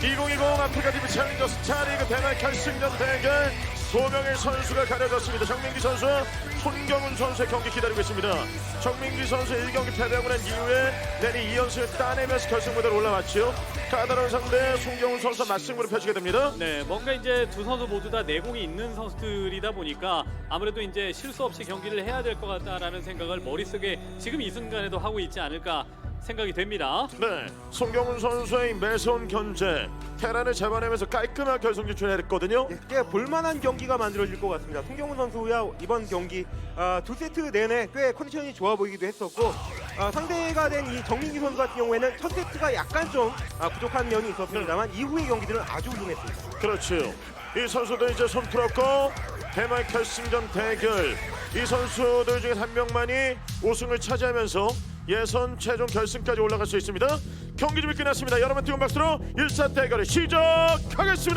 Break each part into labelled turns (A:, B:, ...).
A: 2020 아프리카 TV 챌린저 스타리그 대회 결승전 대결 두 명의 선수가 가려졌습니다. 정민기 선수와 손경훈 선수의 경기 기다리고 있습니다. 정민기 선수 1경기 패배하고 난 이후에 내리 2연승을 따내면서 결승 무대로 올라왔죠. 까다로운 상대 손경훈 선수와 맞승부를 펼치게 됩니다.
B: 네, 뭔가 이제 두 선수 모두 다 내공이 있는 선수들이다 보니까 아무래도 이제 실수 없이 경기를 해야 될 것 같다라는 생각을 머릿속에 지금 이 순간에도 하고 있지 않을까 생각이 됩니다.
A: 네, 손경훈 선수의 매서운 견제, 테란을 잡아내면서 깔끔하게 결승 진출했거든요.
C: 꽤 볼만한 경기가 만들어질 것 같습니다. 송경훈 선수야 이번 경기 두 세트 내내 꽤 컨디션이 좋아 보이기도 했었고 상대가 된 이 정민기 선수 같은 경우에는 첫 세트가 약간 좀 부족한 면이 있었습니다만 이후의 경기들은 아주 훌륭했습니다.
A: 그렇죠. 이 선수들 이제 손 풀었고 대망의 결승전 대결. 이 선수들 중에 한 명만이 우승을 차지하면서 예선 최종 결승까지 올라갈 수 있습니다. 경기 준비 끝났습니다. 여러분 뜨거운 박수로 1사 대결을 시작하겠습니다.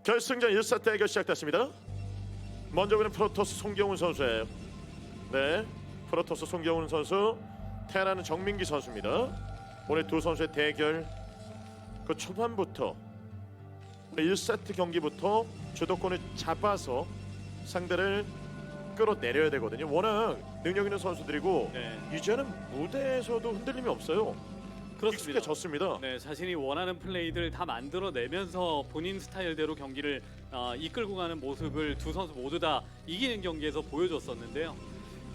A: 결승전 1사 대결 시작됐습니다. 먼저 보는 프로토스 송경훈 선수예요. 네, 프로토스 송경훈 선수, 테라는 정민기 선수입니다. 오늘 두 선수의 대결 그 초반부터 1세트 경기부터 주도권을 잡아서 상대를 끌어내려야 되거든요. 워낙 능력 있는 선수들이고
B: 네.
A: 이제는 무대에서도 흔들림이 없어요.
B: 그렇습니다.
A: 익숙해졌습니다.
B: 네, 자신이 원하는 플레이들 다 만들어내면서 본인 스타일대로 경기를 이끌고 가는 모습을 두 선수 모두 다 이기는 경기에서 보여줬었는데요.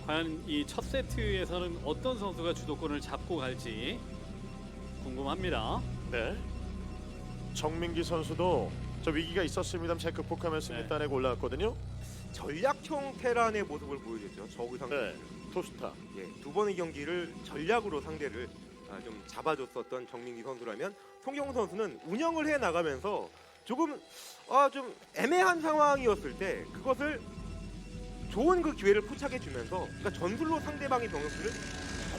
B: 과연 이 첫 세트에서는 어떤 선수가 주도권을 잡고 갈지 궁금합니다.
A: 네. 정민기 선수도 저 위기가 있었습니다만 잘 극복하면서 승리
B: 네.
A: 따내고 올라왔거든요.
C: 전략형 테란의 모습을 보여줬죠. 저그 상대.
A: 네. 토스타.
C: 두 번의 경기를 전략으로 상대를 좀 잡아줬었던 정민기 선수라면 송경훈 선수는 운영을 해 나가면서 조금 좀 애매한 상황이었을 때 그것을 좋은 그 기회를 포착해 주면서 그러니까 전술로 상대방의 병력들을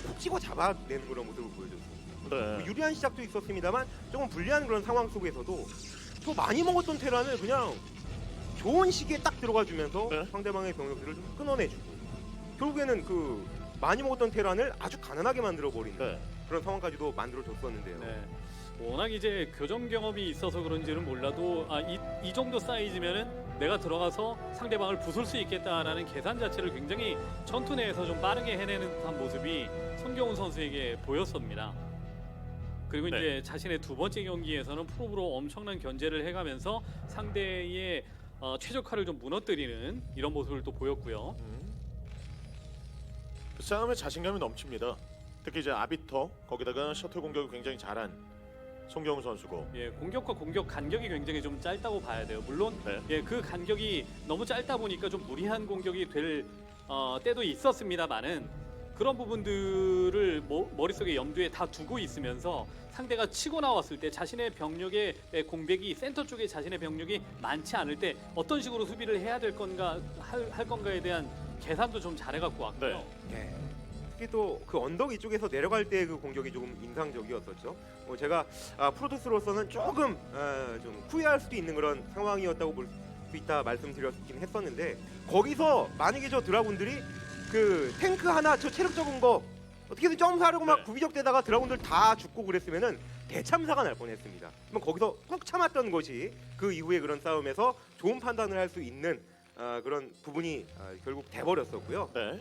C: 콕 찍어 잡아내는 그런 모습을 보여줬습니다.
A: 네.
C: 유리한 시작도 있었습니다만 조금 불리한 그런 상황 속에서도 또 많이 먹었던 테란을 그냥 좋은 시기에 딱 들어가 주면서
A: 네.
C: 상대방의 병력들을 좀 끊어내주고 결국에는 그 많이 먹었던 테란을 아주 가난하게 만들어 버리는
A: 네.
C: 그런 상황까지도 만들어 줬었는데요.
B: 네. 워낙 이제 교정 경험이 있어서 그런지는 몰라도 이 정도 사이즈면은 내가 들어가서 상대방을 부술 수 있겠다라는 계산 자체를 굉장히 전투 내에서 좀 빠르게 해내는 듯한 모습이 손경훈 선수에게 보였습니다. 그리고
A: 네.
B: 이제 자신의 두 번째 경기에서는 프로브로 엄청난 견제를 해가면서 상대의 최적화를 좀 무너뜨리는 이런 모습을 또 보였고요.
A: 그 싸움에 자신감이 넘칩니다. 특히 이제 아비터 거기다가 셔틀 공격을 굉장히 잘한 송경훈 선수고.
B: 예, 공격과 공격 간격이 굉장히 좀 짧다고 봐야 돼요. 물론
A: 네.
B: 예, 그 간격이 너무 짧다 보니까 좀 무리한 공격이 될 때도 있었습니다만은 그런 부분들을 머릿속에 염두에 다 두고 있으면서 상대가 치고 나왔을 때 자신의 병력의 공백이 센터 쪽에 자신의 병력이 많지 않을 때 어떤 식으로 수비를 해야 될 건가 할 건가에 대한 계산도 좀 잘해갖고 왔고요.
A: 네.
C: 예. 특히 또 그 언덕 이쪽에서 내려갈 때 그 공격이 조금 인상적이었었죠. 제가 프로토스로서는 조금 좀 후회할 수도 있는 그런 상황이었다고 볼 수 있다 말씀드렸긴 했었는데 거기서 만약에 저 드라군들이 그 탱크 하나 저 체력 적은 거 어떻게든 점수하려고 막
A: 네.
C: 구비적대다가 드라군들 다 죽고 그랬으면은 대참사가 날 뻔했습니다. 그럼 거기서 꾹 참았던 것이 그 이후에 그런 싸움에서 좋은 판단을 할 수 있는 그런 부분이 결국 돼버렸었고요.
A: 네.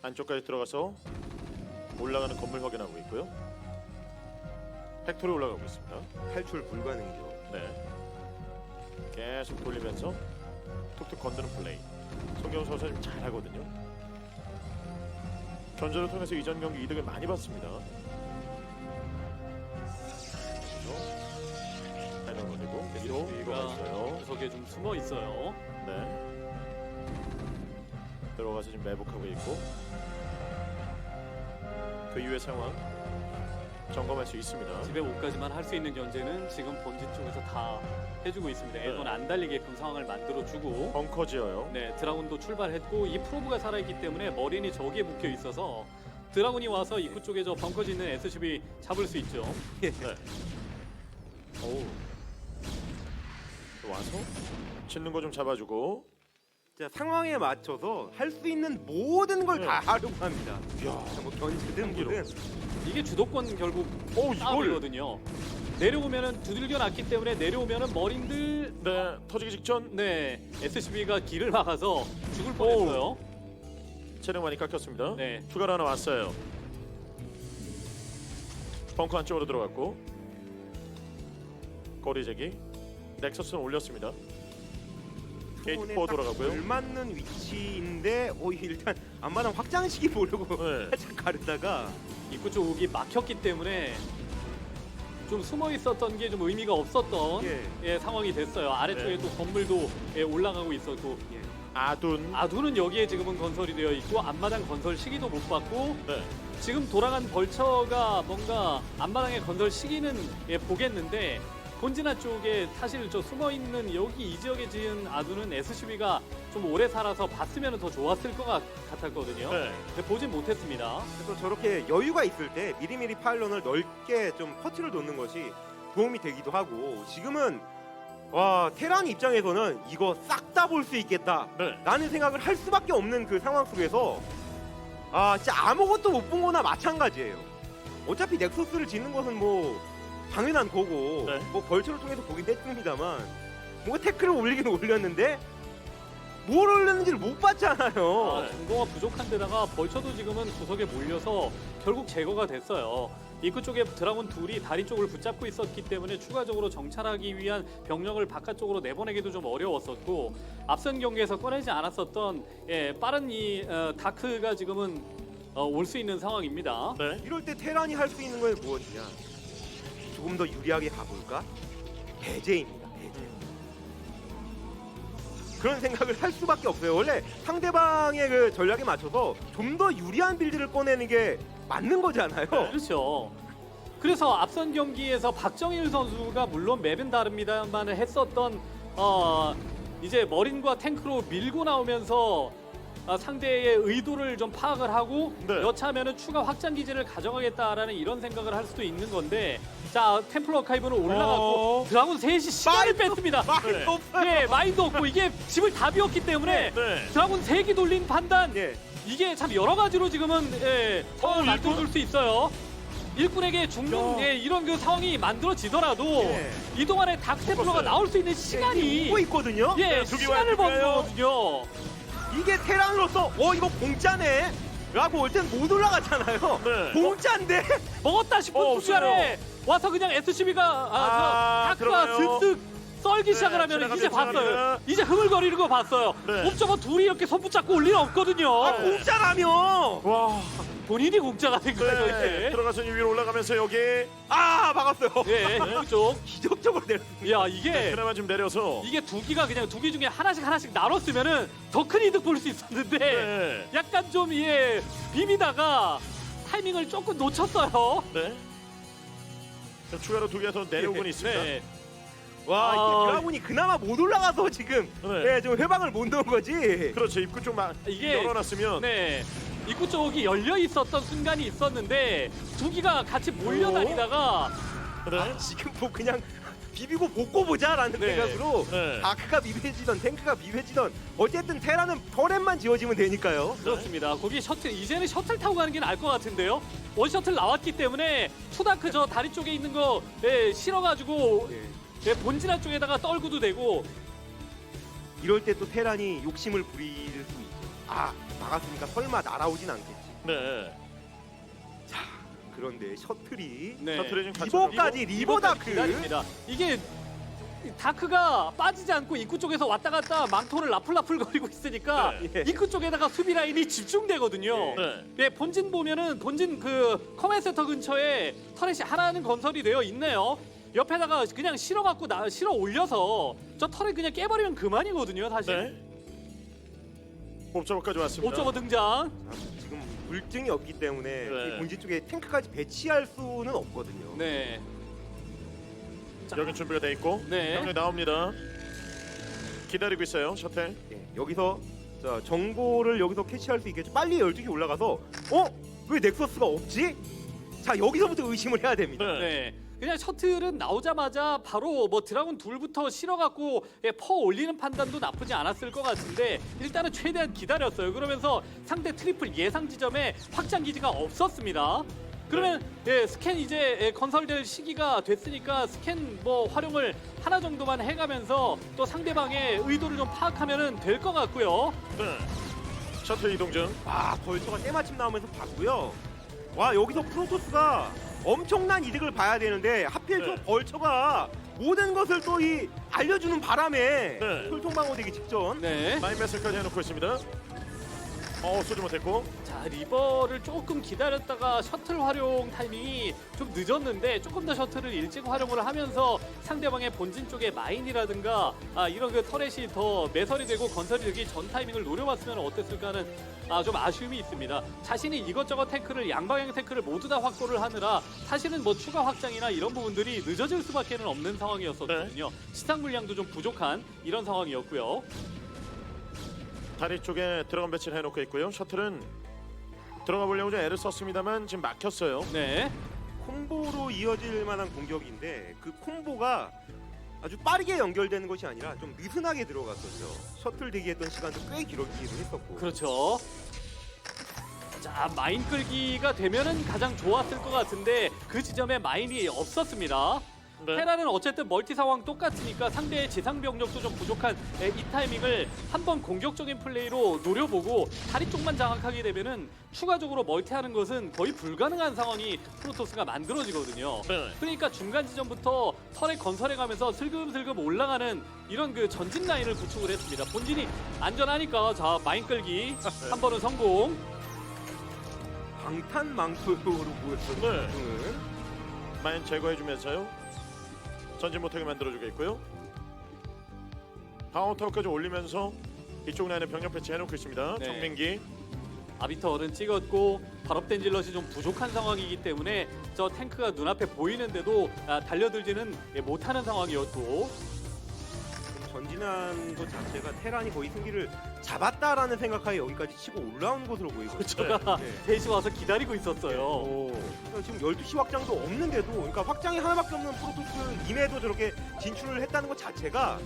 A: 안쪽까지 들어가서 올라가는 건물 확인하고 있고요. 팩토리 올라가고 있습니다.
C: 탈출 불가능이죠.
A: 네. 계속 돌리면서 툭툭 건드는 플레이. 송경훈 선수는 좀 잘하거든요. 견제를 통해서 이전 경기 이득을 많이 봤습니다. 그렇죠. 해놓은 걸리고 뒤로 들어갔어요.
B: 구석에 좀 숨어 있어요.
A: 네. 들어가서 지금 매복하고 있고 그 이후의 상황 점검할 수 있습니다.
B: 집에 옷까지만 할 수 있는 견제는 지금 본진 쪽에서 다 해주고 있습니다. 에돈 안 달리게끔 상황을 만들어주고
A: 벙커 지어요.
B: 네, 드라군도 출발했고 이 프로브가 살아있기 때문에 머린이 저기에 묶여 있어서 드라군이 와서 입구 쪽에 저 벙커 짓는 SCB 잡을 수 있죠.
A: 네. 오. 와서 짓는 거 좀 잡아주고.
C: 자, 상황에 맞춰서 할 수 있는 모든 걸 다 하려고 합니다.
A: 이야.
C: 뭐 견제든 뭐든.
B: 이게 주도권 결국
A: 오, 이걸.
B: 싸움이거든요. 내려오면은 두들겨 놨기 때문에 내려오면은 머린들
A: 네, 터지기 직전.
B: 네 SCB가 길을 막아서 죽을 뻔했어요.
A: 체력 많이 깎였습니다.
B: 네.
A: 추가로 하나 왔어요. 벙커 안쪽으로 들어갔고 거리제기 넥서스는 올렸습니다. 게이트 4 돌아가고요.
C: 맞는 위치인데 일단 앞마당 확장시키 보려고
A: 네.
C: 살짝 가르다가
B: 입구 쪽이 막혔기 때문에 좀 숨어 있었던 게 좀 의미가 없었던
C: 예.
B: 상황이 됐어요. 아래쪽에
A: 네.
B: 또 건물도 올라가고 있었고
A: 아둔.
B: 아두는 여기에 지금은 건설이 되어 있고 앞마당 건설 시기도 못 받고
A: 네.
B: 지금 돌아간 벌처가 뭔가 앞마당의 건설 시기는 보겠는데 본진화 쪽에 사실 저 숨어 있는 여기 이 지역에 지은 아두는 SCB가 좀 오래 살아서 봤으면 더 좋았을 것 같았거든요.
A: 네.
B: 근데 보진 못했습니다.
C: 그래서 저렇게 여유가 있을 때 미리미리 파일런을 넓게 좀 퍼트를 놓는 것이 도움이 되기도 하고 지금은 와 테란 입장에서는 이거 싹 다 볼 수 있겠다
A: 네.
C: 라는 생각을 할 수밖에 없는 그 상황 속에서 진짜 아무것도 못 본 거나 마찬가지예요. 어차피 넥서스를 짓는 것은 뭐 당연한 거고
A: 네.
C: 뭐 벌처를 통해서 보긴 했습니다만 뭔가 태클을 올리긴 올렸는데 뭘 올렸는지를 못 봤잖아요.
B: 정보가 부족한 데다가 벌처도 지금은 구석에 몰려서 결국 제거가 됐어요. 입구 쪽에 드라군 둘이 다리 쪽을 붙잡고 있었기 때문에 추가적으로 정찰하기 위한 병력을 바깥쪽으로 내보내기도 좀 어려웠었고 앞선 경기에서 꺼내지 않았었던 빠른 이 다크가 지금은 올 수 있는 상황입니다.
A: 네.
C: 이럴 때 테란이 할 수 있는 건 무엇이냐? 조금 더 유리하게 가볼까? 배제입니다. 배제. 그런 생각을 할 수밖에 없어요. 원래 상대방의 그 전략에 맞춰서 좀 더 유리한 빌드를 꺼내는 게 맞는 거잖아요.
B: 그렇죠. 그래서 앞선 경기에서 박정일 선수가 물론 맵은 다릅니다만 했었던 이제 머린과 탱크로 밀고 나오면서 상대의 의도를 좀 파악을 하고
A: 네.
B: 여차하면은 추가 확장 기지를 가져가겠다라는 이런 생각을 할 수도 있는 건데 자 템플러 아카이브는 올라갔고 드라군 셋이 시간을 뺐습니다.
A: 네.
C: 없어요.
B: 예, 마인도 없고 이게 집을 다 비웠기 때문에
A: 네.
B: 드라군 3기 돌린 판단
C: 예.
B: 이게 참 여러 가지로 지금은 상황을
A: 일꾼?
B: 만들어줄 수 있어요. 일꾼에게 죽는
A: 야.
B: 이런 그 상황이 만들어지더라도
C: 예.
B: 이 동안에 닥스템플러가 나올 수 있는 시간이
C: 오고 있거든요.
B: 시간을 버는 거거든요.
C: 이게 테란으로서 이거 공짜네. 라고 올 땐 못 올라갔잖아요.
A: 네.
C: 공짜인데.
B: 먹었다 싶은
A: 없어요.
B: 순간에 와서 그냥 SCB가 다크가
A: 들어가요.
B: 슥슥 썰기 시작을 하면
A: 지나갑니다,
B: 이제 봤어요.
A: 지나갑니다.
B: 이제 흐물거리는 거 봤어요.
A: 네.
B: 옵저버 둘이 이렇게 손 붙잡고 올 리는 없거든요.
C: 공짜라며.
A: 와.
B: 본인이 공짜가 된 거예요.
A: 네.
B: 이제.
A: 들어가서 위로 올라가면서 여기
C: 막았어요.
B: 예, 이쪽.
C: 기적적으로 내렸습니다.
B: 야 이게
A: 그나마 좀 내려서.
B: 이게 두 기가 그냥 두 기 중에 하나씩 나눴으면은 더 큰 이득 볼 수 있었는데
A: 네.
B: 약간 좀 비비다가 타이밍을 조금 놓쳤어요.
A: 네. 자, 추가로 두 개 더 내려오고 있습니다.
B: 네.
C: 와,
B: 아,
C: 이게 드라군이 그나마 못 올라가서 지금
A: 네.
C: 좀 회방을 못 넣은 거지.
A: 그렇죠. 입구 쪽
B: 이게-
A: 열어놨으면.
B: 네. 입구 쪽이 열려 있었던 순간이 있었는데 두 기가 같이 몰려다니다가
A: 네.
C: 지금 뭐 그냥 비비고 볶고 보자라는
B: 네.
C: 생각으로
A: 네.
C: 다크가 미배지던 탱크가 미배지던 어쨌든 테라는 터렛만 지어지면 되니까요.
B: 그렇습니다. 거기 셔틀 이제는 셔틀 타고 가는 게 나을 것 같은데요. 원 셔틀 나왔기 때문에 투다크 저 다리 쪽에 있는 거 실어가지고 본진화 쪽에다가 떨구도 되고
C: 이럴 때 또 테란이 욕심을 부릴 수 있죠. 막았으니까 설마 날아오진 않겠지.
A: 네.
C: 그런데 셔틀이
B: 네.
A: 셔틀이 지금 같이
C: 리버까지 리버 다크.
B: 기다립니다. 이게 다크가 빠지지 않고 입구 쪽에서 왔다 갔다 망토를 라풀라풀거리고 있으니까
C: 네.
B: 입구 쪽에다가 수비 라인이 집중되거든요.
A: 네.
B: 네, 본진 보면은 본진 그 커맨 센터 근처에 터렛이 하나는 건설이 되어 있네요. 옆에다가 그냥 실어갖고 실어 올려서 저 터렛 그냥 깨버리면 그만이거든요, 사실.
A: 네. 옵저버까지 왔습니다.
B: 옵저버 등장.
C: 지금 물증이 없기 때문에
A: 네.
C: 이 본진 쪽에 탱크까지 배치할 수는 없거든요.
B: 네. 자,
A: 여긴 준비가 돼 있고
B: 네.
A: 병력 나옵니다. 기다리고 있어요. 셔틀.
C: 예, 여기서 자, 정보를 여기서 캐치할 수 있겠죠. 빨리 12시 올라가서 왜 넥서스가 없지? 자, 여기서부터 의심을 해야 됩니다.
A: 네.
B: 네. 그냥 셔틀은 나오자마자 바로 뭐 드라군 둘부터 실어갖고 퍼 올리는 판단도 나쁘지 않았을 것 같은데 일단은 최대한 기다렸어요. 그러면서 상대 트리플 예상 지점에 확장 기지가 없었습니다. 그러면 스캔 이제 건설될 시기가 됐으니까 스캔 뭐 활용을 하나 정도만 해가면서 또 상대방의 의도를 좀 파악하면은 될 것 같고요.
A: 네. 셔틀 이동 중.
C: 와, 벌처가 때마침 나오면서 봤고요. 와, 여기서 프로토스가 엄청난 이득을 봐야 되는데 하필 또
A: 네.
C: 벌처가 모든 것을 또 이 알려주는 바람에
A: 네.
C: 혈통방어되기 직전.
B: 네.
A: 마인 매스까지 해놓고 있습니다. 쏘지 못했고.
B: 자, 리버를 조금 기다렸다가 셔틀 활용 타이밍이 좀 늦었는데 조금 더 셔틀을 일찍 활용을 하면서 상대방의 본진 쪽에 마인이라든가 이런 그 터렛이 더 매설이 되고 건설이 되기 전 타이밍을 노려봤으면 어땠을까 하는 좀 아쉬움이 있습니다. 자신이 이것저것 탱크를 양방향 탱크를 모두 다 확보를 하느라 사실은 뭐 추가 확장이나 이런 부분들이 늦어질 수밖에는 없는 상황이었거든요. 시상 물량도 좀 부족한 이런 상황이었고요.
A: 다리 쪽에 들어간 배치를 해놓고 있고요. 셔틀은 들어가 보려고 좀 애를 썼습니다만 지금 막혔어요.
B: 네.
C: 콤보로 이어질 만한 공격인데 그 콤보가 아주 빠르게 연결되는 것이 아니라 좀 느슨하게 들어갔었죠. 셔틀 대기했던 시간도 꽤 길었기도 했었고.
B: 그렇죠. 자, 마인 끌기가 되면은 가장 좋았을 것 같은데 그 지점에 마인이 없었습니다.
A: 네.
B: 테라는 어쨌든 멀티 상황 똑같으니까 상대의 지상 병력도 좀 부족한 이 타이밍을 한번 공격적인 플레이로 노려보고 다리 쪽만 장악하게 되면은 추가적으로 멀티하는 것은 거의 불가능한 상황이 프로토스가 만들어지거든요.
A: 네.
B: 그러니까 중간 지점부터 터렛 건설해가면서 슬금슬금 올라가는 이런 그 전진 라인을 구축을 했습니다. 본진이 안전하니까 자, 마인 끌기 한 번은 성공.
C: 방탄망토로 보였던
A: 네.
C: 네.
A: 마인 제거해주면서요. 전진 못하게 만들어주고 있고요. 방어타워까지 올리면서 이쪽 라인에 병력 배치 해놓고 있습니다.
B: 네.
A: 정민기.
B: 아비터는 찍었고 발업된 질럿이 좀 부족한 상황이기 때문에 저 탱크가 눈앞에 보이는데도 달려들지는 못하는 상황이었고
C: 전진한 것 자체가 테란이 거의 승기를 잡았다라는 생각하에 여기까지 치고 올라온 것으로 보이거든요.
B: 제가
C: 네.
B: 대시 와서 기다리고 있었어요.
C: 지금 12시 확장도 없는데도 그러니까 확장이 하나밖에 없는 프로토스임에도 저렇게 진출을 했다는 것 자체가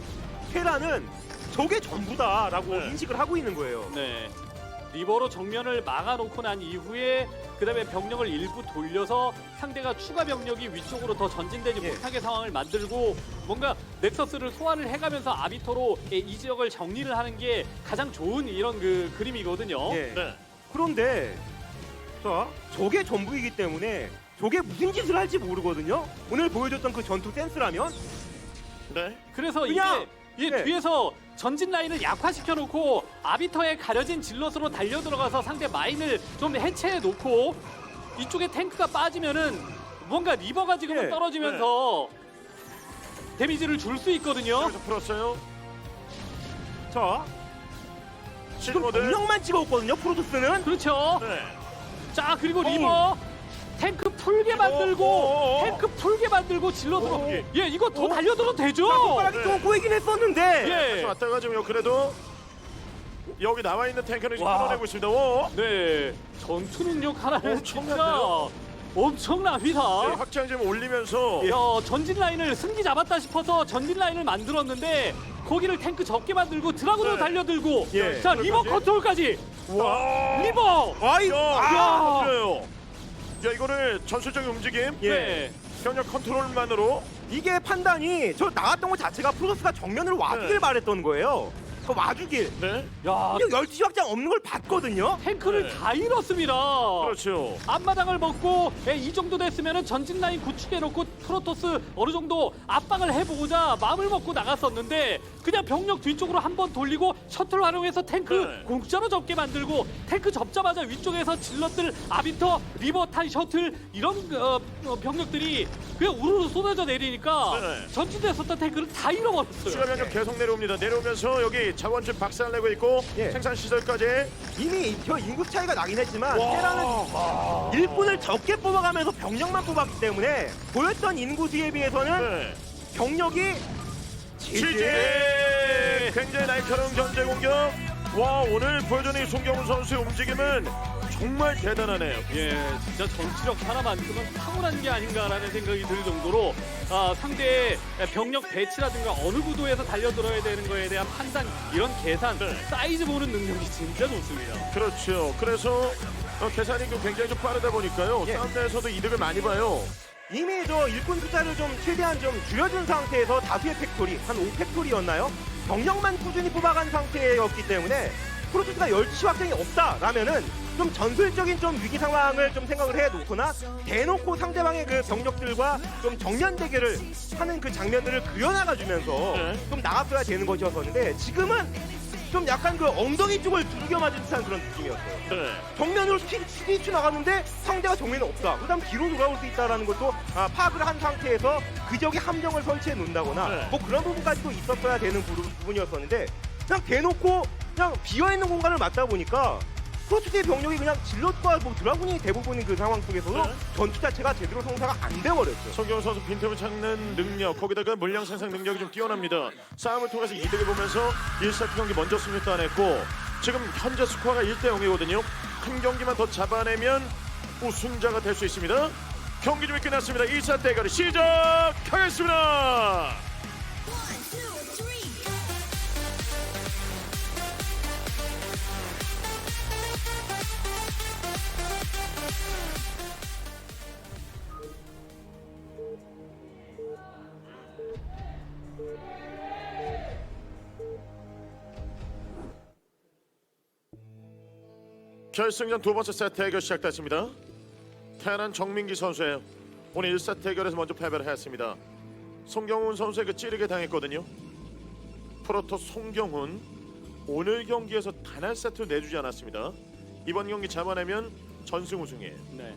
C: 테란은 저게 전부다라고
A: 네.
C: 인식을 하고 있는 거예요.
B: 네. 리버로 정면을 막아놓고 난 이후에 그다음에 병력을 일부 돌려서 상대가 추가 병력이 위쪽으로 더 전진되지
C: 예.
B: 못하게 상황을 만들고 뭔가 넥서스를 소환을 해가면서 아비터로 이 지역을 정리를 하는 게 가장 좋은 이런 그 그림이거든요.
C: 예.
A: 네.
C: 그런데 자 저게 전부이기 때문에 저게 무슨 짓을 할지 모르거든요. 오늘 보여줬던 그 전투 센스라면
A: 네.
B: 그래서
C: 그냥,
B: 이게
C: 네.
B: 뒤에서 전진 라인을 약화시켜 놓고 아비터에 가려진 질럿으로 달려 들어가서 상대 마인을 좀 해체해 놓고 이쪽에 탱크가 빠지면은 뭔가 리버가 지금
C: 네.
B: 떨어지면서 데미지를 줄 수 있거든요.
A: 여기서 풀었어요.
C: 자 지금
A: 실모드.
C: 병력만 찍어왔거든요. 프로토스는
B: 그렇죠.
A: 네.
B: 자, 그리고 리버 탱크 풀게 만들고 탱크 풀게 만들고 질럿으로 예, 이거 더 달려들어도 되죠.
C: 손가락이
A: 네.
C: 좀 꼬이긴 했었는데
B: 예.
A: 왔다가 지금 그래도 여기 나와 있는 탱크를 지금
B: 와.
A: 끌어내고 있습니다. 오.
B: 네. 전투 능력 하나는 진짜
A: 엄청난데요?
B: 엄청납니다.
A: 네, 확장 좀 올리면서
B: 야, 전진 라인을 승기 잡았다 싶어서 전진 라인을 만들었는데 거기를 탱크 적게 만들고 드라군으로
A: 네.
B: 달려들고
C: 예.
B: 자, 리버 컨트롤까지
A: 와.
B: 리버
C: 아이
A: 야, 그래요. 야, 이거를 전술적인 움직임,
B: 예.
A: 병력 컨트롤만으로
C: 이게 판단이 저 나왔던 것 자체가 프로토스가 정면으로 와주길
A: 네.
C: 바랬던 거예요. 그 와주길.
A: 네.
B: 야,
C: 12시 확장 없는 걸 봤거든요.
B: 탱크를
A: 네.
B: 다 잃었습니다.
A: 그렇죠.
B: 앞마당을 먹고 이 정도 됐으면 전진 라인 구축해놓고 프로토스 어느 정도 압박을 해보고자 마음을 먹고 나갔었는데 그냥 병력 뒤쪽으로 한번 돌리고 셔틀 활용해서 탱크
A: 네.
B: 공짜로 접게 만들고 탱크 접자마자 위쪽에서 질럿들 아비터 리버탄 셔틀 이런 병력들이 그냥 우르르 쏟아져 내리니까
A: 네.
B: 전진됐었던 탱크를 다 잃어버렸어요.
A: 추가 병력 계속 내려옵니다. 내려오면서 여기 병력이 자원줄 박살내고 있고
C: 예.
A: 생산 시설까지.
C: 이미 저 인구 차이가 나긴 했지만
A: 와.
C: 테라는 일꾼을 적게 뽑아가면서 병력만 뽑았기 때문에 보였던 인구 수에 비해서는
A: 네.
C: 병력이
A: 취재 굉장히 날카로운 견제 공격. 와, 오늘 보여주는 이 송경훈 선수의 움직임은 정말 대단하네요.
B: 예, 진짜 전투력 하나만큼은 타고난 게 아닌가라는 생각이 들 정도로 상대의 병력 배치라든가 어느 구도에서 달려들어야 되는 거에 대한 판단, 이런 계산,
A: 네.
B: 사이즈 보는 능력이 진짜 좋습니다.
A: 그렇죠. 그래서 계산이 굉장히 좀 빠르다 보니까요.
C: 예.
A: 싸움에서도 이득을 많이 봐요.
C: 이미 저 일꾼 숫자를 좀 최대한 좀 줄여준 상태에서 다수의 팩토리, 한 5팩토리였나요? 병력만 꾸준히 뽑아간 상태였기 때문에 프로토스가 열치 확정이 없다라면은 좀 전술적인 좀 위기 상황을 좀 생각을 해 놓거나 대놓고 상대방의 그 병력들과 좀 정면 대결을 하는 그 장면들을 그려나가 주면서
A: 네.
C: 좀 나갔어야 되는 것이었었는데 지금은 좀 약간 그 엉덩이 쪽을 두들겨 맞은 듯한 그런 느낌이었어요.
A: 네.
C: 정면으로 스피치 나갔는데 상대가 정면에 없다. 그다음 뒤로 돌아올 수 있다라는 것도 파악을 한 상태에서 그 지역에 함정을 설치해 놓는다거나
A: 네.
C: 뭐 그런 부분까지도 있었어야 되는 부분이었었는데 그냥 대놓고 그냥 비어있는 공간을 맞다 보니까 프로토스의 병력이 그냥 질럿과 뭐 드라군이 대부분인 그 상황 속에서도
A: 네.
C: 전투 자체가 제대로 성사가 안 돼버렸어요.
A: 송경훈 선수 빈틈을 찾는 능력, 거기다가 물량 생산 능력이 좀 뛰어납니다. 싸움을 통해서 이득을 보면서 1세트 경기 먼저 승리 따냈고 지금 현재 스코어가 1대0이거든요. 한 경기만 더 잡아내면 우승자가 될 수 있습니다. 경기 준비 끝났습니다. 2차 대결이 시작하겠습니다. 결승전 두 번째 세트 대결 시작됐습니다. 테란 정민기 선수예요. 오늘 1세트 대결에서 먼저 패배를 했습니다. 송경훈 선수에게 찌르게 당했거든요. 프로토스 송경훈 오늘 경기에서 단 한 세트 내주지 않았습니다. 이번 경기 잡아내면 전승 우승이에요.
B: 네,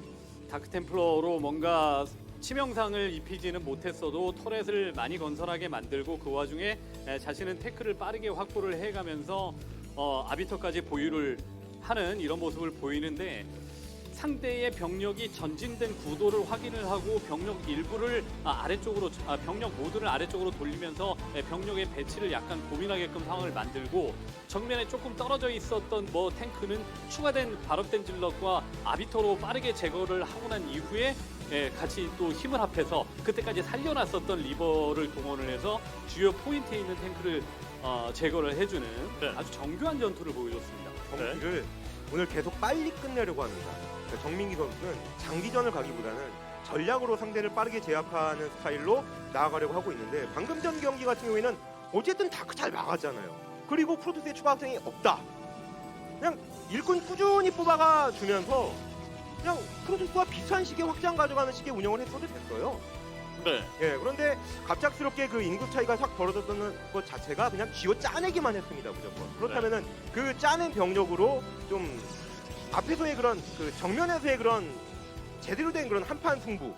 B: 다크템플러로 뭔가 치명상을 입히지는 못했어도 터렛을 많이 건설하게 만들고 그 와중에 자신은 태클을 빠르게 확보를 해가면서 아비터까지 보유를 하는 이런 모습을 보이는데 상대의 병력이 전진된 구도를 확인을 하고 병력 일부를 아래쪽으로 병력 모두를 아래쪽으로 돌리면서 병력의 배치를 약간 고민하게끔 상황을 만들고 정면에 조금 떨어져 있었던 뭐 탱크는 추가된 발업된 질럿과 아비터로 빠르게 제거를 하고 난 이후에 같이 또 힘을 합해서 그때까지 살려놨었던 리버를 동원을 해서 주요 포인트에 있는 탱크를 제거를 해주는
A: 네.
B: 아주 정교한 전투를 보여줬습니다.
C: 경기를 오늘 계속 빨리 끝내려고 합니다. 정민기 선수는 장기전을 가기보다는 전략으로 상대를 빠르게 제압하는 스타일로 나아가려고 하고 있는데 방금 전 경기 같은 경우에는 어쨌든 다크 잘 막았잖아요. 그리고 프로토스의 추가 확장이 없다. 그냥 일꾼 꾸준히 뽑아가 주면서 그냥 프로토스와 비슷한 식의 확장 가져가는 식의 운영을 했어도 됐어요.
A: 네.
C: 예, 그런데 갑작스럽게 그 인구 차이가 확 벌어졌던 것 자체가 그냥 쥐어 짜내기만 했습니다, 무조건. 그렇다면은 그 짜낸 병력으로 좀 앞에서의 그런 그 정면에서의 그런 제대로 된 그런 한판 승부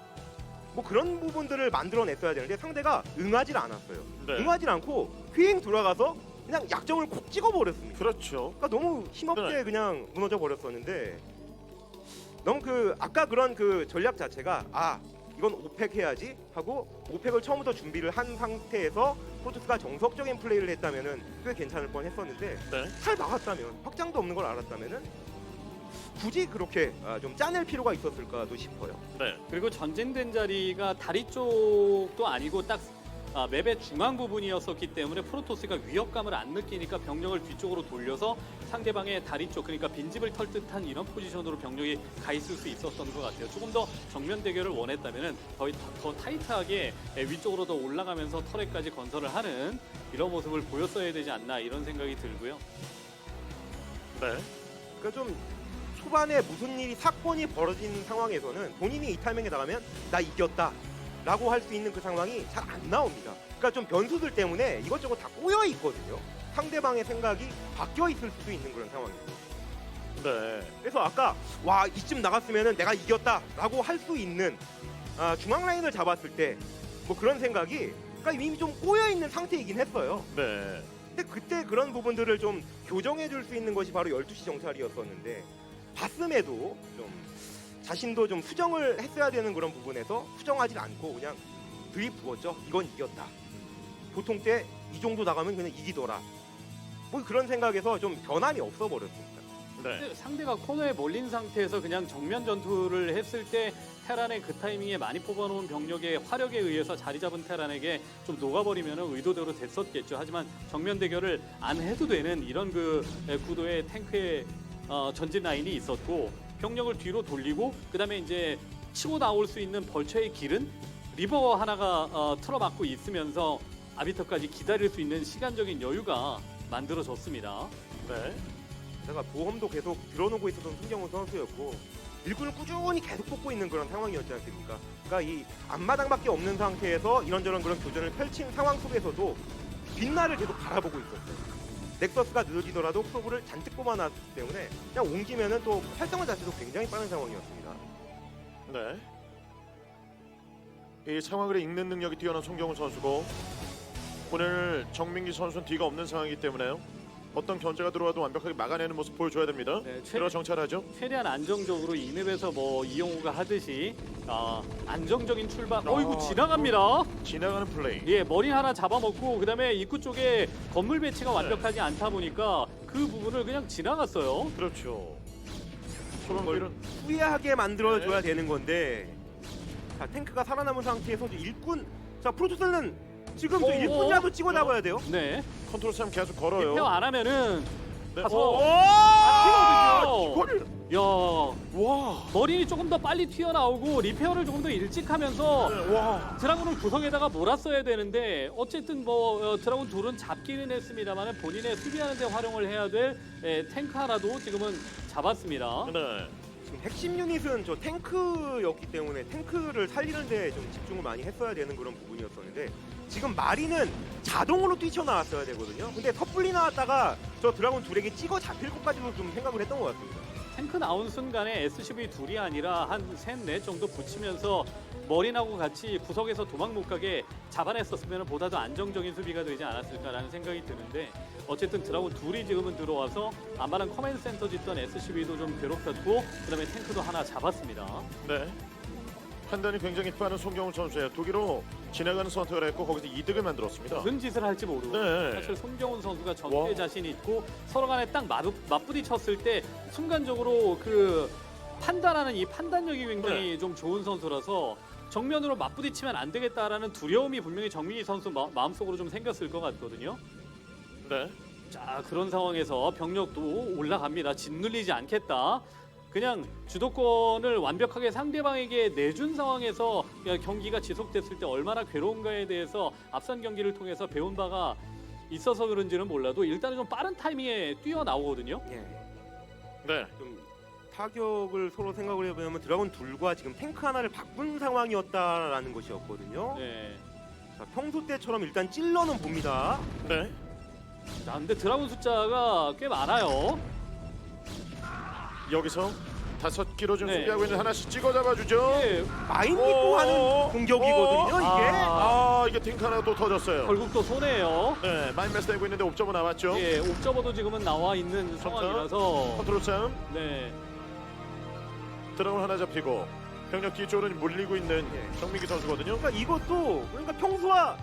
C: 뭐 그런 부분들을 만들어냈어야 되는데 상대가 응하지 않았어요.
A: 네.
C: 응하지 않고 휘잉 돌아가서 그냥 약점을 콕 찍어버렸습니다.
A: 그렇죠.
C: 그러니까 너무 힘없게
A: 네.
C: 그냥 무너져 버렸었는데 너무 그 아까 그런 그 전략 자체가 이건 5팩 해야지 하고 5팩을 처음부터 준비를 한 상태에서 프로토스가 정석적인 플레이를 했다면은 꽤 괜찮을 뻔했었는데
A: 네.
C: 잘 막았다면 확장도 없는 걸 알았다면은 굳이 그렇게 좀 짜낼 필요가 있었을까도 싶어요.
A: 네.
B: 그리고 전진된 자리가 다리 쪽도 아니고 딱 맵의 중앙 부분이었었기 때문에 프로토스가 위협감을 안 느끼니까 병력을 뒤쪽으로 돌려서 상대방의 다리 쪽, 그러니까 빈집을 털 듯한 이런 포지션으로 병력이 가 있을 수 있었던 것 같아요. 조금 더 정면 대결을 원했다면 더 타이트하게 위쪽으로 더 올라가면서 터렛까지 건설을 하는 이런 모습을 보였어야 되지 않나 이런 생각이 들고요.
A: 네.
C: 그러니까 좀 초반에 무슨 일이 사건이 벌어진 상황에서는 본인이 이 타이밍에 나가면 나 이겼다 라고 할 수 있는 그 상황이 잘 안 나옵니다. 그러니까 좀 변수들 때문에 이것저것 다 꼬여 있거든요. 상대방의 생각이 바뀌어 있을 수도 있는 그런 상황이에요.
A: 네.
C: 그래서 아까 이쯤 나갔으면 내가 이겼다라고 할 수 있는 중앙 라인을 잡았을 때 뭐 그런 생각이 그러니까 이미 좀 꼬여 있는 상태이긴 했어요.
A: 네.
C: 근데 그때 그런 부분들을 좀 교정해 줄 수 있는 것이 바로 12시 정찰이었었는데 봤음에도 좀 자신도 좀 수정을 했어야 되는 그런 부분에서 수정하지 않고 그냥 들이부었죠. 이건 이겼다. 보통 때 이 정도 나가면 그냥 이기더라. 뭐 그런 생각에서 좀 변함이 없어 버렸습니다.
A: 네.
B: 근데 상대가 코너에 몰린 상태에서 그냥 정면 전투를 했을 때 테란의 그 타이밍에 많이 뽑아놓은 병력의 화력에 의해서 자리 잡은 테란에게 좀 녹아버리면 의도대로 됐었겠죠. 하지만 정면 대결을 안 해도 되는 이런 그 구도의 탱크의 전진 라인이 있었고 병력을 뒤로 돌리고 그다음에 이제 치고 나올 수 있는 벌처의 길은 리버 하나가 틀어막고 있으면서 아비터까지 기다릴 수 있는 시간적인 여유가 만들어졌습니다.
A: 네.
C: 제가 보험도 계속 들어놓고 있었던 송경훈 선수였고 일꾼을 꾸준히 계속 뽑고 있는 그런 상황이었지 않습니까? 그러니까 이 앞마당밖에 없는 상태에서 이런저런 그런 교전을 펼친 상황 속에서도 빛날을 계속 바라보고 있었어요. 넥서스가 늦어지더라도 프로브를 잔뜩 뽑아놨기 때문에 그냥 옮기면은 또 활성화 자체도 굉장히 빠른 상황이었습니다.
A: 네. 이 상황을 읽는 능력이 뛰어난 송경훈 선수고 오늘 정민기 선수는 뒤가 없는 상황이기 때문에요. 어떤 견제가 들어와도 완벽하게 막아내는 모습 보여줘야 됩니다.
B: 네,
A: 들어 정찰하죠.
B: 최대한 안정적으로 이 맵에서 뭐 이용우가 하듯이 안정적인 출발. 어이구 지나갑니다.
A: 지나가는 플레이.
B: 예, 머리 하나 잡아먹고 그다음에 입구 쪽에 건물 배치가 완벽하지 않다 보니까 그 부분을 그냥 지나갔어요.
A: 그렇죠.
C: 그걸
A: 소방길은
C: 후회하게 만들어줘야 되는 건데 자 탱크가 살아남은 상태에서도 일꾼 자 프로토스는 지금 저 일꾼이라도 찍어 잡아야 돼요.
B: 네,
A: 컨트롤 싸움 계속 걸어요.
B: 리페어 안 하면은
A: 네.
B: 가서
A: 아,
B: 튀거든요.
A: 이거를
B: 야,
A: 와.
B: 머린이 조금 더 빨리 튀어나오고 리페어를 조금 더 일찍 하면서
A: 네, 와.
B: 드라군을 구성에다가 몰았어야 되는데 어쨌든 뭐 드라군 둘은 잡기는 했습니다만 본인의 수비하는 데 활용을 해야 될 탱크 하나도 지금은 잡았습니다.
A: 네.
C: 지금 핵심 유닛은 저 탱크였기 때문에 탱크를 살리는 데 좀 집중을 많이 했어야 되는 그런 부분이었었는데 지금 마리는 자동으로 뛰쳐나왔어야 되거든요. 근데 섣불리 나왔다가 저 드라곤 둘에게 찍어 잡힐 것까지도 좀 생각을 했던 것 같습니다.
B: 탱크 나온 순간에 SCV 둘이 아니라 한 셋, 넷 정도 붙이면서 머린하고 같이 구석에서 도망 못 가게 잡아냈었으면 보다 더 안정적인 수비가 되지 않았을까라는 생각이 드는데 어쨌든 드라곤 둘이 지금은 들어와서 안마랑 커맨드 센터 짓던 SCV도 좀 괴롭혔고 그다음에 탱크도 하나 잡았습니다.
A: 네. 판단이 굉장히 빠른 송경훈 선수예요. 독일로 지나가는 선택을 했고 거기서 이득을 만들었습니다.
B: 무슨 짓을 할지 모르고
A: 네.
B: 사실 손경훈 선수가 전투에
A: 와.
B: 자신이 있고 서로 간에 딱 맞부딪혔을 때 순간적으로 그 판단하는 이 판단력이 굉장히 좀 좋은 선수라서 정면으로 맞부딪히면 안 되겠다라는 두려움이 분명히 정민희 선수 마음속으로 좀 생겼을 것 같거든요.
A: 네.
B: 자, 그런 상황에서 병력도 올라갑니다. 짓눌리지 않겠다. 그냥 주도권을 완벽하게 상대방에게 내준 상황에서 경기가 지속됐을 때 얼마나 괴로운가에 대해서 앞선 경기를 통해서 배운 바가 있어서 그런지는 몰라도 일단은 좀 빠른 타이밍에 뛰어나오거든요.
C: 예.
A: 네.
C: 좀 타격을 서로 생각을 해보면 드라곤 둘과 지금 탱크 하나를 바꾼 상황이었다라는 것이었거든요.
B: 네.
C: 자, 평소 때처럼 일단 찔러는 봅니다.
A: 네.
B: 자, 근데 드라군 숫자가 꽤 많아요.
A: 여기서 5기로 좀
B: 네.
A: 수비하고 있는 하나씩 찍어 잡아주죠.
B: 예,
C: 마인 믿고 하는 공격이거든요. 이게
A: 이게 탱크 하나 또 터졌어요.
B: 결국 또 손해예요.
A: 네, 마인메스 되고 있는데 옵저버 나왔죠.
B: 예, 옵저버도 지금은 나와 있는 상황이라서
A: 컨트롤 싸움.
B: 네.
A: 드라곤 하나 잡히고 병력 뒤쪽으로 물리고 있는
C: 예.
A: 정민기 선수거든요.
C: 그러니까 이것도 그러니까 평소와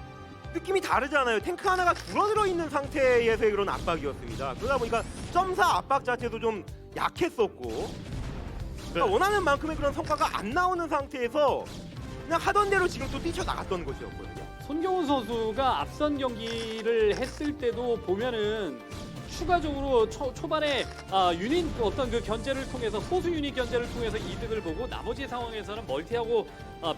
C: 느낌이 다르잖아요. 탱크 하나가 줄어들어 있는 상태에서의 그런 압박이었습니다. 그러다 보니까 점사 압박 자체도 좀 약했었고 그러니까
A: 네.
C: 원하는 만큼의 그런 성과가 안 나오는 상태에서 그냥 하던 대로 지금 또 뛰쳐나갔던 것이었거든요.
B: 손경훈 선수가 앞선 경기를 했을 때도 보면은 추가적으로 초반에 유닛 어떤 그 견제를 통해서 소수 유닛 견제를 통해서 이득을 보고 나머지 상황에서는 멀티하고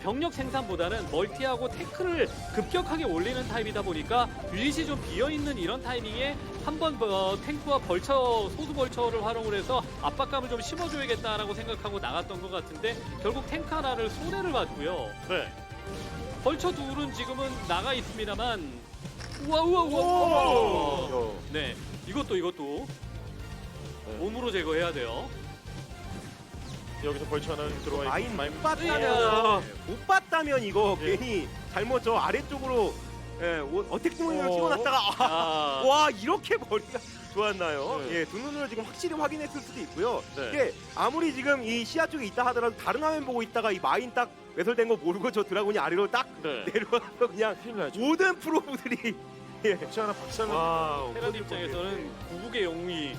B: 병력 생산보다는 멀티하고 태클을 급격하게 올리는 타입이다 보니까 유닛이 좀 비어있는 이런 타이밍에 한번 탱크와 벌처 소수 벌처를 활용을 해서 압박감을 좀 심어줘야겠다라고 생각하고 나갔던 것 같은데 결국 탱크 하나를 손해를 봤고요.
A: 네.
B: 벌처 둘은 지금은 나가 있습니다만 우와. 네, 이것도 몸으로 제거해야 돼요.
A: 여기서 벌처 하나 들어와 있고
C: 마인
A: 마인
C: 못 봤다면 이거
A: 예.
C: 괜히 잘못 저 아래쪽으로 예, 어택 공격을 찍어놨다가 와 이렇게 머리가 좋았나요?
A: 네.
C: 예, 두 눈으로 지금 확실히 확인했을 수도 있고요.
A: 네.
C: 이게 아무리 지금 이 시야 쪽에 있다 하더라도 다른 화면 보고 있다가 이 마인 딱 외설된 거 모르고 저 드라군이 아래로 딱
A: 네.
C: 내려와서 그냥
A: 큰일 나죠.
C: 모든 프로브들이
A: 혹시 하나 박살나.
C: 와
B: 테란 입장에서는 구국의 영웅이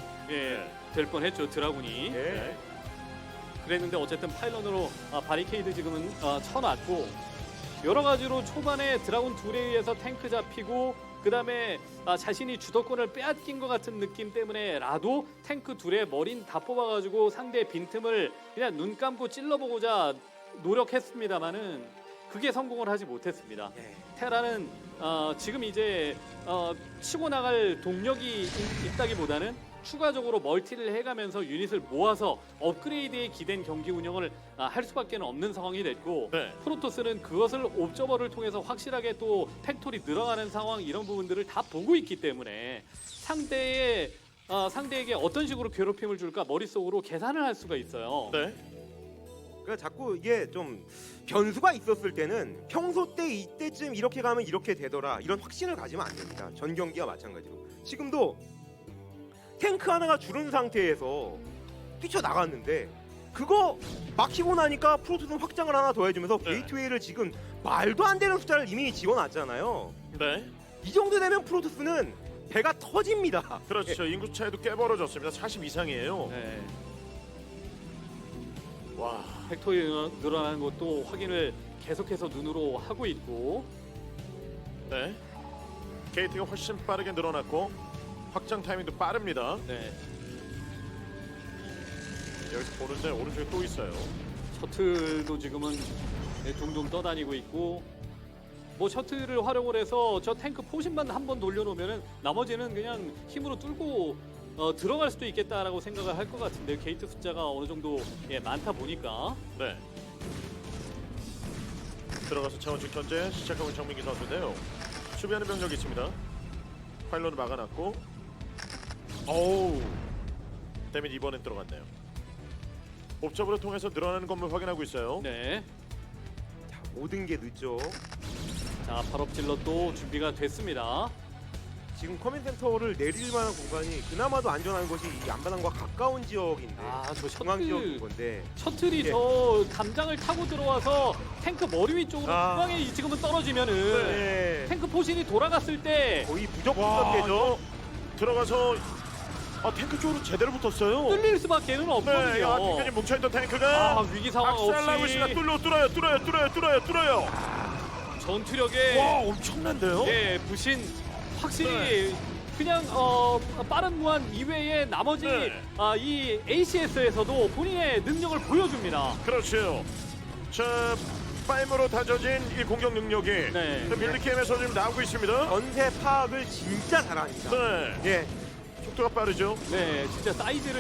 B: 될 뻔했죠 드라군이.
C: 예.
A: 네.
B: 그랬는데 어쨌든 파일런으로 바리케이드 지금은 쳐놨고 여러 가지로 초반에 드라군 둘에 의해서 탱크 잡히고 그 다음에 자신이 주도권을 빼앗긴 것 같은 느낌 때문에라도 탱크 둘의 머린 다 뽑아가지고 상대의 빈틈을 그냥 눈 감고 찔러보고자 노력했습니다만은 그게 성공을 하지 못했습니다.
C: 예.
B: 테라는 지금 이제 치고 나갈 동력이 있다기보다는 추가적으로 멀티를 해가면서 유닛을 모아서 업그레이드에 기댄 경기 운영을 할 수밖에 없는 상황이 됐고
A: 네.
B: 프로토스는 그것을 옵저버를 통해서 확실하게 또 팩토리 늘어가는 상황 이런 부분들을 다 보고 있기 때문에 상대에게 어떤 식으로 괴롭힘을 줄까 머릿속으로 계산을 할 수가 있어요.
A: 네.
C: 그러니까 자꾸 이게 좀 변수가 있었을 때는 평소 때 이때쯤 이렇게 가면 이렇게 되더라 이런 확신을 가지면 안 됩니다. 전 경기와 마찬가지로 지금도 탱크 하나가 줄은 상태에서 뛰쳐나갔는데 그거 막히고 나니까 프로토스는 확장을 하나 더 해주면서
A: 네.
C: 게이트웨이를 지금 말도 안 되는 숫자를 이미 지어놨잖아요.
A: 네.
C: 이 정도 되면 프로토스는 배가 터집니다.
A: 그렇죠. 인구 차이도 꽤 벌어졌습니다. 40 이상이에요.
B: 네.
A: 와.
B: 팩토리 늘어나는 것도 확인을 계속해서 눈으로 하고 있고
A: 네. 게이트가 훨씬 빠르게 늘어났고 확장 타이밍도 빠릅니다.
B: 네.
A: 여기서 보는데 오른쪽에 또 있어요.
B: 셔틀도 지금은 둥둥 떠다니고 있고 뭐 셔틀을 활용을 해서 저 탱크 포신만 한번 돌려놓으면은 나머지는 그냥 힘으로 뚫고 들어갈 수도 있겠다라고 생각을 할 것 같은데 게이트 숫자가 어느 정도 많다 보니까
A: 네. 들어가서 차원식 견제 시작하고 있는 정민기 선수인데요. 수비하는 병력이 있습니다. 파일런을 막아놨고 어우 데미지 이번엔 들어갔네요. 옵저버를 통해서 늘어나는 건물 확인하고 있어요.
B: 네.
C: 자, 모든 게 늦죠.
B: 자 발업질럿도 준비가 됐습니다.
C: 지금 커맨 센터를 내릴 만한 공간이 그나마도 안전한 것이 이 안바당과 가까운 지역인데
B: 저
C: 중앙 지역인 건데
B: 셔틀이
C: 예.
B: 저 담장을 타고 들어와서 탱크 머리 위쪽으로 중앙에 지금은 떨어지면은
C: 네.
B: 탱크 포신이 돌아갔을 때
C: 거의 무조건
A: 와,
C: 되죠.
A: 이거 들어가서 탱크 쪽으로 제대로 붙었어요.
B: 뚫릴 수밖에는
A: 네,
B: 없거든요.
A: 끝까지 뭉쳐있던 탱크가
B: 위기 상황
A: 박살나고
B: 없이
A: 있습니다. 뚫어요.
B: 전투력에
A: 와, 엄청난데요?
B: 부신 확실히
A: 네.
B: 그냥 빠른 무한 이외에 나머지
A: 네.
B: 이 ACS에서도 본인의 능력을 보여줍니다.
A: 그렇죠. 자, 파임으로 다져진 이 공격 능력이
B: 네.
A: 빌드게임에서 지금 나오고 있습니다.
C: 전세 파악을 진짜 잘합니다.
A: 네,
C: 예.
A: 속도가 빠르죠.
B: 네, 진짜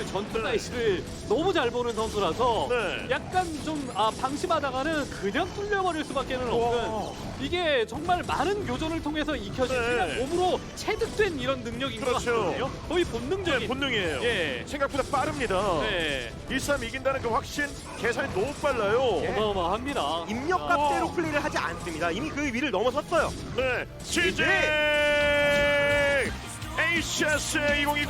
B: 전투
A: 네.
B: 사이즈를 너무 잘 보는 선수라서
A: 네.
B: 약간 좀 방심하다가는 그냥 뚫려버릴 수밖에는 없는 이게 정말 많은 교전을 통해서 익혀진
A: 네.
B: 그냥 몸으로 체득된 이런 능력인
A: 그렇죠.
B: 것 같거든요. 거의
A: 네,
B: 본능적인.
A: 본능이에요.
B: 예.
A: 생각보다 빠릅니다.
B: 네,
A: 1-3 이긴다는 그 확신, 계산이 너무 빨라요.
C: 예.
B: 어마어마합니다.
C: 입력값대로 플레이를 하지 않습니다. 이미 그 위를 넘어섰어요.
A: 네, CJ ACS 2020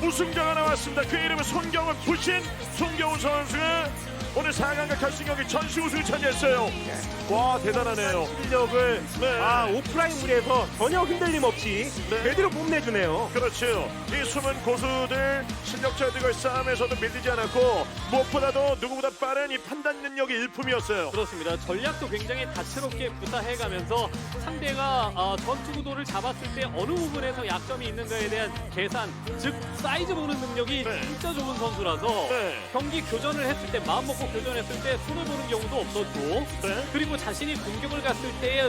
A: 우승자가 나왔습니다. 그 이름은 손경훈 부신 손경훈 선수가 오늘 4강과 결승 경기 전시 우승을 차지했어요. 와, 대단하네요.
C: 실력을
A: 네.
C: 오프라인물에서 전혀 흔들림 없이
A: 네.
C: 제대로 뽐내주네요.
A: 그렇죠. 이 숨은 고수들 실력자들과의 싸움에서도 밀리지 않았고 무엇보다도 누구보다 빠른 이 판단 능력이 일품이었어요.
B: 그렇습니다. 전략도 굉장히 다채롭게 구사해가면서 상대가 전투 구도를 잡았을 때 어느 부분에서 약점이 있는가에 대한 계산, 즉 사이즈 보는 능력이
A: 네.
B: 진짜 좋은 선수라서
A: 네.
B: 경기 교전을 했을 때 마음 먹고 교전했을 때 손을 보는 경우도 없었고
A: 네.
B: 그리고 자신이 공격을 갔을 때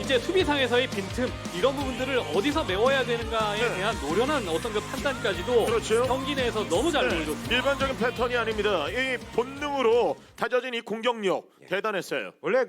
B: 이제 수비상에서의 빈틈 이런 부분들을 어디서 메워야 되는가에
A: 네.
B: 대한 노련한 어떤 그 판단까지도
A: 그렇죠.
B: 경기 내에서 너무 잘
A: 네.
B: 보여줬습니다.
A: 일반적인 패턴이 아닙니다. 이 본능으로 다져진 이 공격력 대단했어요.
C: 원래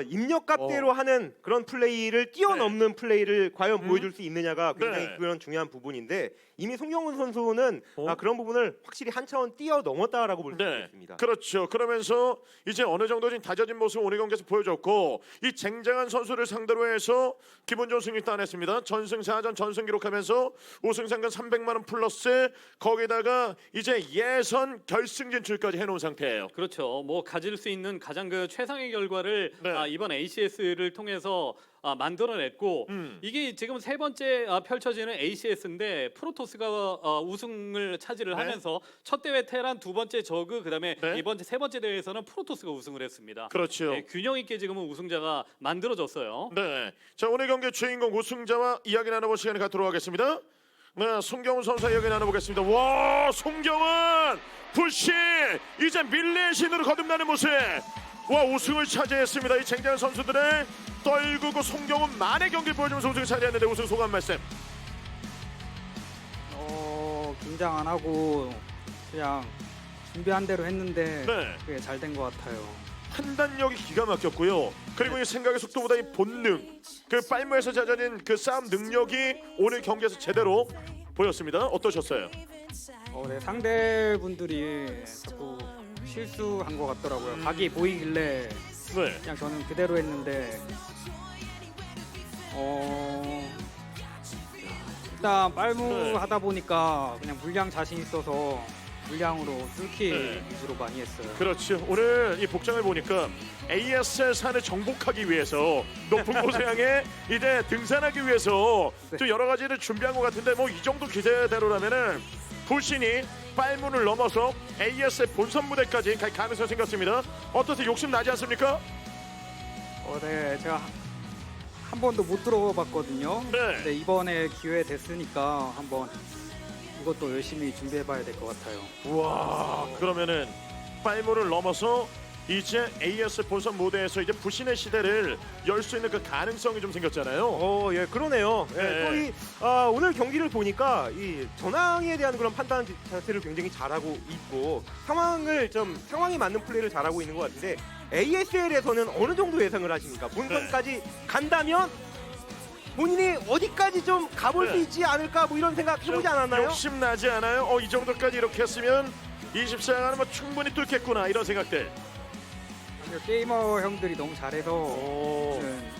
C: 입력값대로 하는 그런 플레이를 뛰어넘는 플레이를 과연 보여줄 수 있느냐가 굉장히
A: 네.
C: 그런 중요한 부분인데 이미 송경훈 선수는 그런 부분을 확실히 한 차원 뛰어넘었다라고 볼 수
A: 네.
C: 있습니다. 않습니다.
A: 그렇죠. 그러면서 이제 어느 정도 좀 다져진 모습 오늘 경기에서 보여줬고 이 쟁쟁한 선수를 상대로 해서 기분 좋은 승리 따냈습니다. 전승 4전 전승 기록하면서 우승 상금 300만 원 플러스 거기다가 이제 예선 결승 진출까지 해놓은 상태예요.
B: 그렇죠. 뭐 가질 수 있는 가장 그 최상의 결과를
A: 네.
B: 이번 ACS를 통해서 만들어냈고 이게 지금 세 번째 펼쳐지는 ACS인데 프로토스가 우승을 차지를
A: 네.
B: 하면서 첫 대회 테란, 두 번째 저그, 그다음에
A: 네.
B: 이번 세 번째 대회에서는 프로토스가 우승을 했습니다.
A: 그렇죠.
B: 네, 균형 있게 지금은 우승자가 만들어졌어요.
A: 네. 자, 오늘 경기 주인공 우승자와 이야기 나눠볼 시간을 갖도록 하겠습니다. 네, 송경훈 선수 이야기 나눠보겠습니다. 와, 송경훈 불씨 이제 밀레의 신으로 거듭나는 모습. 와, 우승을 차지했습니다. 이 쟁쟁한 선수들의 떨구고 송경훈 만의 경기를 보여주면서 우승을 차지했는데 우승 소감 말씀.
D: 긴장 안 하고 그냥 준비한 대로 했는데
A: 네.
D: 그게 잘 된 것 같아요.
A: 판단력이 기가 막혔고요. 그리고 이 생각의 속도보다 이 본능, 그 빨무에서 찾아진 그 싸움 능력이 오늘 경기에서 제대로 보였습니다. 어떠셨어요?
D: 네, 상대분들이 자꾸 실수한 것 같더라고요. 각이 보이길래
A: 네.
D: 그냥 저는 그대로 했는데 일단 빨무
A: 네.
D: 하다 보니까 그냥 물량 자신 있어서 물량으로 뚫기
A: 네.
D: 위주로 많이 했어요.
A: 그렇죠. 오늘 이 복장을 보니까 ASL 산을 정복하기 위해서 높은 곳에 향해 이제 등산하기 위해서
D: 네.
A: 좀 여러 가지를 준비한 것 같은데 뭐 이 정도 기세대로라면은 불신이 빨문을 넘어서 ASL 본선 무대까지 갈 가능성이 생겼습니다. 어떠세요? 욕심 나지 않습니까?
D: 네, 제가 한 번도 못 들어봤거든요.
A: 네.
D: 근데 이번에 기회 됐으니까 한번 이것도 열심히 준비해봐야 될 것 같아요.
A: 와, 그러면은 빨문을 넘어서 이제 AS 본선 무대에서 이제 불신의 시대를 열 수 있는 그 가능성이 좀 생겼잖아요.
C: 예, 그러네요. 예,
A: 네.
C: 또 이 오늘 경기를 보니까 이 전황에 대한 그런 판단 자체를 굉장히 잘하고 있고 상황에 맞는 플레이를 잘하고 있는 것 같은데 ASL에서는 어느 정도 예상을 하십니까? 본선까지 간다면 본인이 어디까지 좀 가볼 수
A: 네.
C: 있지 않을까 뭐 이런 생각 해보지 않았나요?
A: 욕심 나지 않아요? 이 정도까지 이렇게 했으면 24강은 뭐 충분히 뚫겠구나 이런 생각들.
D: 아니요, 게이머 형들이 너무 잘해서 저는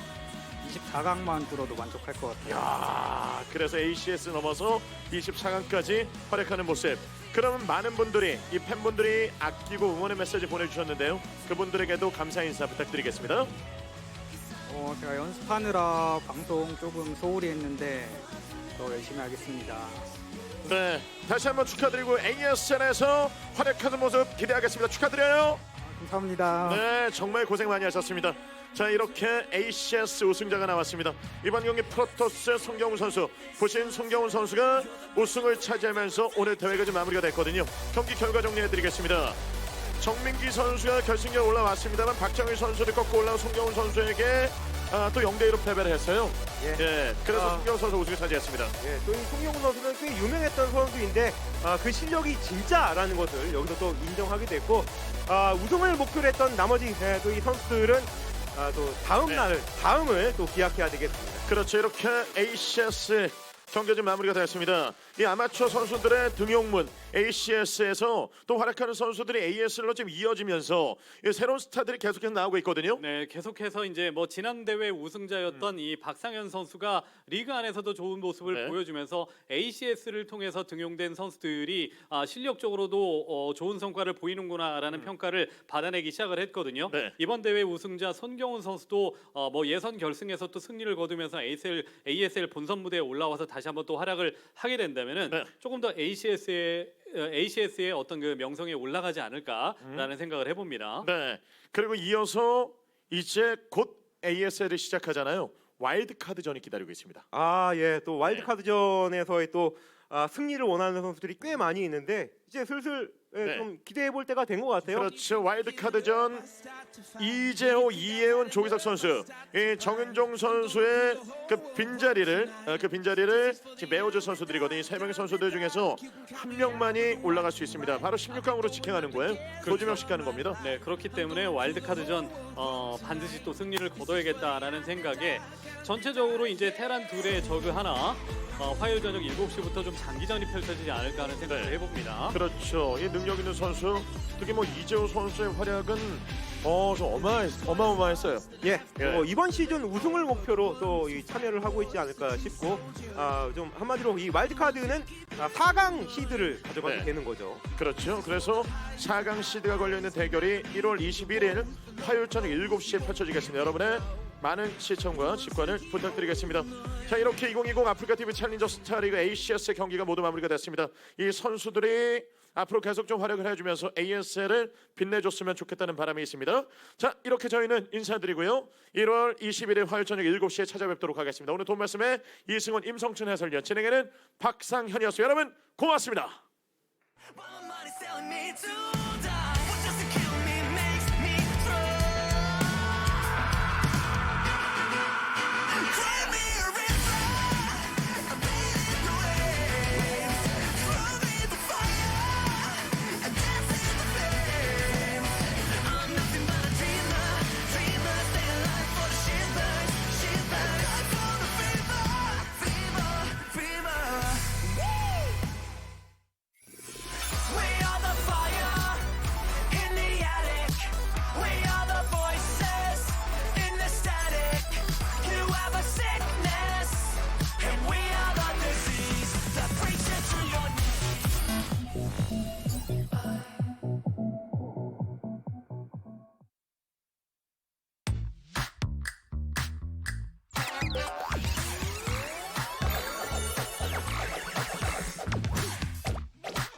D: 24강만 들어도 만족할 것 같아요.
A: 야, 그래서 ACS 넘어서 24강까지 활약하는 모습. 그러면 많은 분들이 이 팬분들이 아끼고 응원의 메시지 보내주셨는데요. 그분들에게도 감사 인사 부탁드리겠습니다.
D: 제가 연습하느라 방송 조금 소홀히 했는데 더 열심히 하겠습니다.
A: 네, 다시 한번 축하드리고 ASL에서 활약하는 모습 기대하겠습니다. 축하드려요.
D: 감사합니다.
A: 네, 정말 고생 많이 하셨습니다. 자, 이렇게 ACS 우승자가 나왔습니다. 이번 경기 프로토스 송경훈 선수, 보신 송경훈 선수가 우승을 차지하면서 오늘 대회가 좀 마무리가 됐거든요. 경기 결과 정리해드리겠습니다. 정민기 선수가 결승에 올라왔습니다만 박정희 선수를 꺾고 올라온 송경훈 선수에게 또 0대1로 패배를 했어요.
C: 예.
A: 그래서 송경훈 선수 우승을 차지했습니다.
C: 예, 또 이 송영훈 선수는 꽤 유명했던 선수인데 그 실력이 진짜라는 것을 여기서 또 인정하게 됐고 우승을 목표로 했던 나머지 또 이 선수들은 또 다음을 또 기약해야 되겠습니다.
A: 그렇죠. 이렇게 ACS 경기 좀 마무리가 되었습니다. 이 아마추어 선수들의 등용문 ACS에서 또 활약하는 선수들이 AS로 좀 이어지면서 이 새로운 스타들이 계속해서 나오고 있거든요.
B: 네, 계속해서 이제 뭐 지난 대회 우승자였던 이 박상현 선수가 리그 안에서도 좋은 모습을
A: 네.
B: 보여주면서 ACS를 통해서 등용된 선수들이 실력적으로도 좋은 성과를 보이는구나라는 평가를 받아내기 시작을 했거든요.
A: 네.
B: 이번 대회 우승자 손경훈 선수도 뭐 예선 결승에서 또 승리를 거두면서 ASL 본선 무대에 올라와서 다시 한번 또 활약을 하게 된다면은
A: 네.
B: 조금 더 ACS의 어떤 그 명성에 올라가지 않을까라는 생각을 해봅니다.
A: 네. 그리고 이어서 이제 곧 ASL을 시작하잖아요. 와일드 카드전이 기다리고 있습니다.
C: 예, 또 와일드카드전에서의 또 승리를 원하는 선수들이 꽤 많이 있는데 이제 슬슬
A: 네.
C: 좀 기대해 볼 때가 된 것 같아요.
A: 그렇죠. 와일드 카드전 이재호, 이혜훈, 조기석 선수, 이 정은종 선수의 그 빈자리를 지금 메워줄 선수들이거든요. 세 명의 선수들 중에서 한 명만이 올라갈 수 있습니다. 바로 16강으로 직행하는 거예요. 두 명씩 가는 겁니다.
B: 네, 그렇기 때문에 와일드카드전 반드시 또 승리를 거둬야겠다라는 생각에 전체적으로 이제 테란 둘의 저그 하나 화요일 저녁 7시부터 좀 좀 장기전이 펼쳐지지 않을까 하는 생각을
A: 네.
B: 해봅니다.
A: 그렇죠. 이 능력 있는 선수, 특히 뭐 이재호 선수의 활약은 좀 어마어마했어요.
C: 예,
A: 예.
C: 이번 시즌 우승을 목표로 또 이 참여를 하고 있지 않을까 싶고, 좀 한마디로 이 와일드카드는 4강 시드를 가져가게
A: 네.
C: 되는 거죠.
A: 그렇죠. 그래서 4강 시드가 걸려있는 대결이 1월 21일 화요일 저녁 7시에 펼쳐지겠습니다. 여러분의 많은 시청과 직관을 부탁드리겠습니다. 자, 이렇게 2020 아프리카TV 챌린저 스타리그 ACS 경기가 모두 마무리가 됐습니다. 이 선수들이 앞으로 계속 좀 활약을 해주면서 ASL을 빛내줬으면 좋겠다는 바람이 있습니다. 자, 이렇게 저희는 인사드리고요. 1월 21일 화요일 저녁 7시에 찾아뵙도록 하겠습니다. 오늘 돈 말씀에 이승원, 임성춘 해설위원, 진행에는 박상현이었어요. 여러분 고맙습니다.
E: Somebody's telling me to